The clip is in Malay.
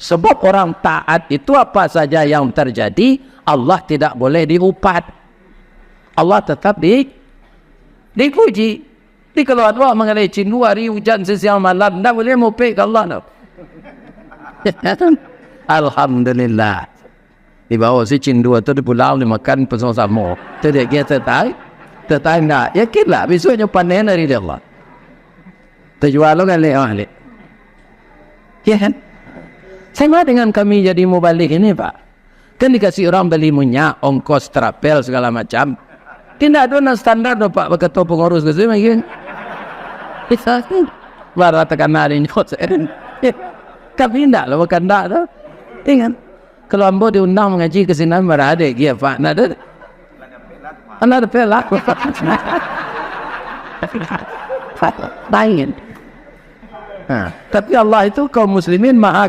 Sebab orang taat itu apa saja yang terjadi, Allah tidak boleh diupat. Allah tetap dipuji. Jadi kalau Allah mengenai cindu hari hujan sesiang malam, tidak boleh mupik ke Allah. Alhamdulillah. Di bawah si cindu itu di pulau dimakan pesong sama. Itu dia kita tertai nak. Yakinlah besoknya panen dari Allah. Terjual lo kan leh. Ya kan? Sama dengan kami jadi mubalik ini Pak. Kan dikasih orang beli minyak, ongkos, trapel segala macam. Tidak ada standar do Pak berkata pengurus ke sini kan. Bisa kan? Baru tekan hari nyot. Kami tidak lah bukan tak tu. Ingat. Kalau ambo diundang mengaji ke sini berada dia Pak. Nada. Nada pelak. Tangin. Tapi Allah itu kaum muslimin maha